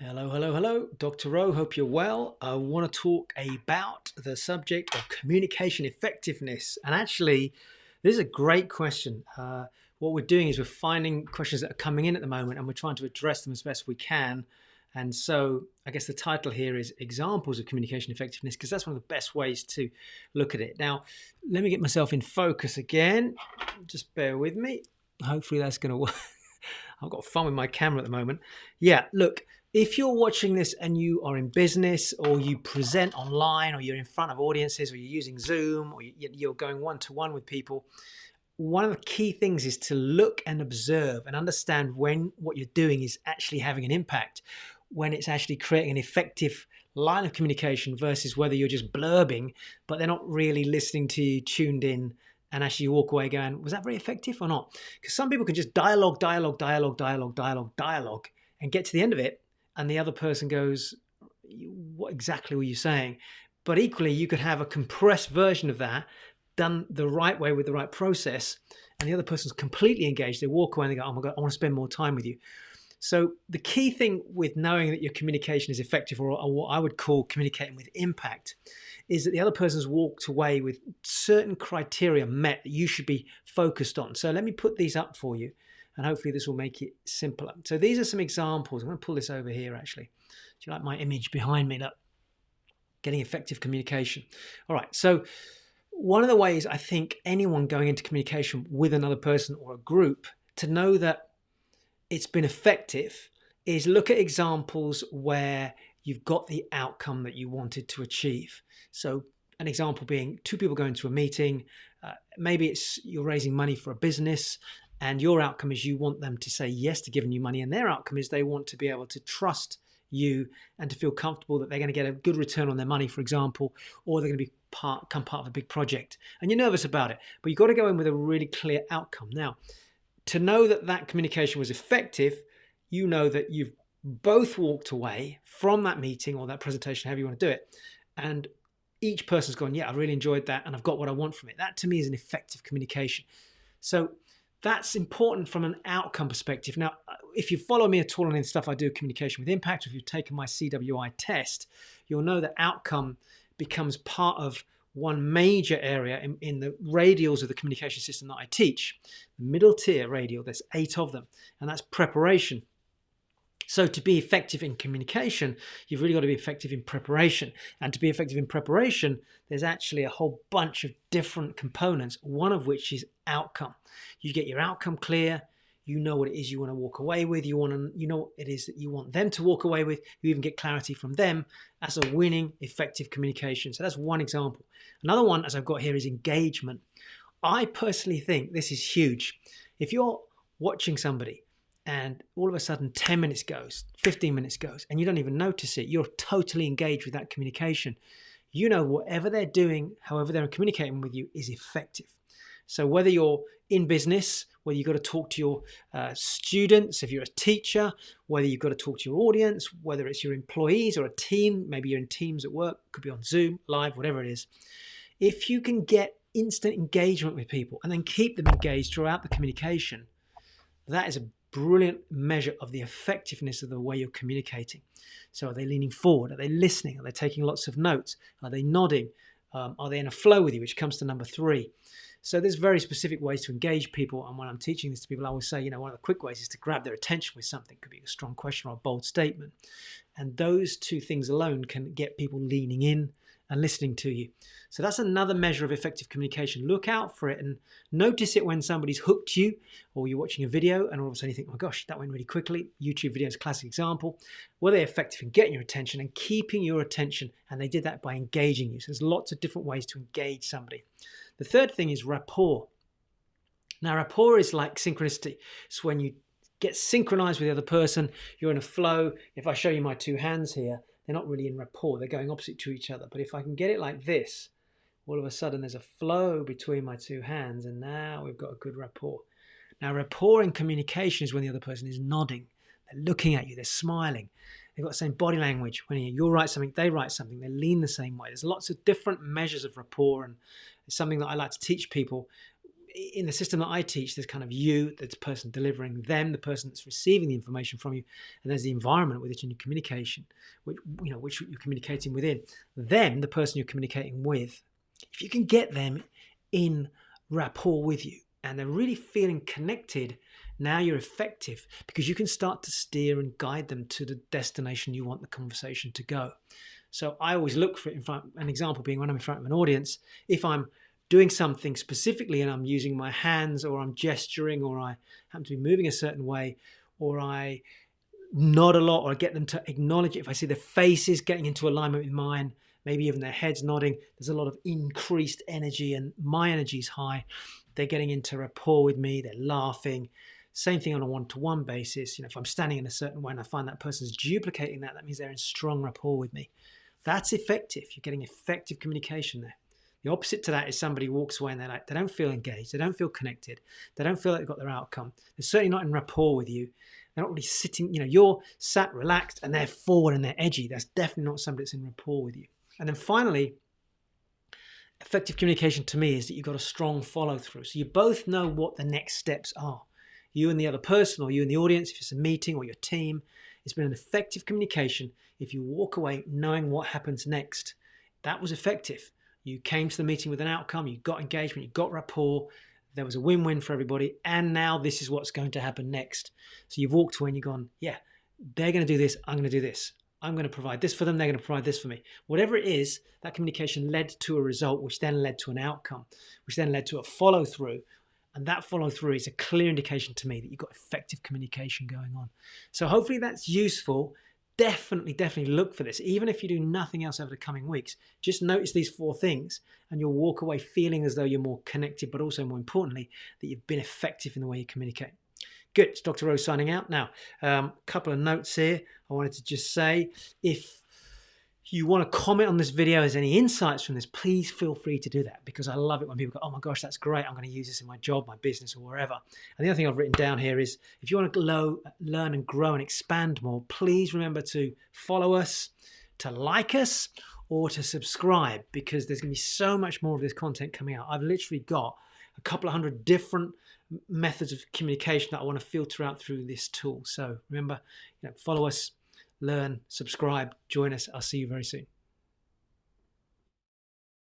Hello, hello, hello. Dr. Rowe, hope you're well. I want to talk about the subject of communication effectiveness. And actually, this is a great question. What we're doing is we're finding questions that are coming in at the moment and we're trying to address them as best we can. And so I guess the title here is Examples of Communication Effectiveness, because that's one of the best ways to look at it. Now, let me get myself in focus again. Just bear with me. Hopefully that's going to work. I've got fun with my camera at the moment. Yeah, look, if you're watching this and you are in business or you present online or you're in front of audiences or you're using Zoom or you're going one-to-one with people, one of the key things is to look and observe and understand when what you're doing is actually having an impact, when it's actually creating an effective line of communication versus whether you're just blurbing, but they're not really listening to you, tuned in, and actually you walk away going, was that very effective or not? Because some people can just dialogue, and get to the end of it, and the other person goes, what exactly were you saying? But equally, you could have a compressed version of that done the right way with the right process, and the other person's completely engaged. They walk away and they go, oh my God, I want to spend more time with you. So the key thing with knowing that your communication is effective, or what I would call communicating with impact, is that the other person's walked away with certain criteria met that you should be focused on. So let me put these up for you, and hopefully this will make it simpler. So these are some examples. I'm going to pull this over here, actually. Do you like my image behind me? Look, getting effective communication. All right, so one of the ways I think anyone going into communication with another person or a group to know that it's been effective is look at examples where you've got the outcome that you wanted to achieve. So an example being two people going to a meeting, maybe it's you're raising money for a business and your outcome is you want them to say yes to giving you money, and their outcome is they want to be able to trust you and to feel comfortable that they're going to get a good return on their money, for example, or they're going to become part of a big project. And you're nervous about it, but you've got to go in with a really clear outcome. Now, to know that that communication was effective, you know that you've both walked away from that meeting or that presentation, however you want to do it, and each person's gone, yeah, I really enjoyed that and I've got what I want from it. That to me is an effective communication. So that's important from an outcome perspective. Now, if you follow me at all on the stuff I do, communication with impact, or if you've taken my CWI test, you'll know that outcome becomes part of one major area in the radials of the communication system that I teach. The middle tier radial, there's 8 of them, and that's preparation. So to be effective in communication, you've really got to be effective in preparation. And to be effective in preparation, there's actually a whole bunch of different components, one of which is outcome. You get your outcome clear, you know what it is you want to walk away with, you know what it is that you want them to walk away with, you even get clarity from them. That's a winning, effective communication. So that's one example. Another one, as I've got here, is engagement. I personally think this is huge. If you're watching somebody and all of a sudden 10 minutes goes, 15 minutes goes, and you don't even notice it, you're totally engaged with that communication. You know whatever they're doing, however they're communicating with you, is effective. So whether you're in business, whether you've got to talk to your students, if you're a teacher, whether you've got to talk to your audience, whether it's your employees or a team, maybe you're in teams at work, could be on Zoom, live, whatever it is. If you can get instant engagement with people and then keep them engaged throughout the communication, that is a brilliant measure of the effectiveness of the way you're communicating. So are they leaning forward? Are they listening? Are they taking lots of notes? Are they nodding? Are they in a flow with you, which comes to number 3. So there's very specific ways to engage people. And when I'm teaching this to people, I always say, one of the quick ways is to grab their attention with something. It could be a strong question or a bold statement. And those 2 things alone can get people leaning in and listening to you. So that's another measure of effective communication. Look out for it and notice it when somebody's hooked you, or you're watching a video and all of a sudden you think, oh my gosh, that went really quickly. YouTube video is a classic example. Were they effective in getting your attention and keeping your attention? And they did that by engaging you. So there's lots of different ways to engage somebody. The third thing is rapport. Now, rapport is like synchronicity. It's when you get synchronized with the other person, you're in a flow. If I show you my 2 hands here, they're not really in rapport. They're going opposite to each other. But if I can get it like this, all of a sudden there's a flow between my 2 hands, and now we've got a good rapport. Now, rapport in communication is when the other person is nodding. They're looking at you. They're smiling. They've got the same body language. When you write something, they write something. They lean the same way. There's lots of different measures of rapport, and it's something that I like to teach people. in the system that I teach, there's kind of you, there's the person delivering, them, the person that's receiving the information from you, and there's the environment with which you're communication, which you're communicating within. Them, the person you're communicating with. If you can get them in rapport with you and they're really feeling connected, now you're effective because you can start to steer and guide them to the destination you want the conversation to go. So I always look for it in front, an example being when I'm in front of an audience, if I'm doing something specifically and I'm using my hands or I'm gesturing or I happen to be moving a certain way or I nod a lot or I get them to acknowledge it. If I see their faces getting into alignment with mine, maybe even their heads nodding, there's a lot of increased energy and my energy is high. They're getting into rapport with me, they're laughing. Same thing on a one-to-one basis. If I'm standing in a certain way and I find that person's duplicating that, that means they're in strong rapport with me. That's effective. You're getting effective communication there. The opposite to that is somebody walks away and they don't feel engaged, they don't feel connected, they don't feel like they've got their outcome. They're certainly not in rapport with you. They're not really sitting, you're sat relaxed and they're forward and they're edgy. That's definitely not somebody that's in rapport with you. And then finally, effective communication to me is that you've got a strong follow through. So you both know what the next steps are. You and the other person, or you and the audience, if it's a meeting or your team, it's been an effective communication. If you walk away knowing what happens next, that was effective. You came to the meeting with an outcome, you got engagement, you got rapport, there was a win-win for everybody, and now this is what's going to happen next. So you've walked away and you've gone, yeah, they're going to do this, I'm going to do this. I'm going to provide this for them, they're going to provide this for me. Whatever it is, that communication led to a result, which then led to an outcome, which then led to a follow-through. And that follow-through is a clear indication to me that you've got effective communication going on. So hopefully that's useful. Definitely look for this. Even if you do nothing else over the coming weeks, just notice these 4 things and you'll walk away feeling as though you're more connected, but also more importantly, that you've been effective in the way you communicate. Good. It's Dr. Rose signing out. Now, a couple of notes here. I wanted to just say, if you want to comment on this video, there's any insights from this, please feel free to do that because I love it when people go, oh my gosh, that's great. I'm going to use this in my job, my business or wherever. And the other thing I've written down here is if you want to learn and grow and expand more, please remember to follow us, to like us or to subscribe because there's going to be so much more of this content coming out. I've literally got a couple of hundred different methods of communication that I want to filter out through this tool. So remember, follow us, learn, subscribe, join us. I'll see you very soon.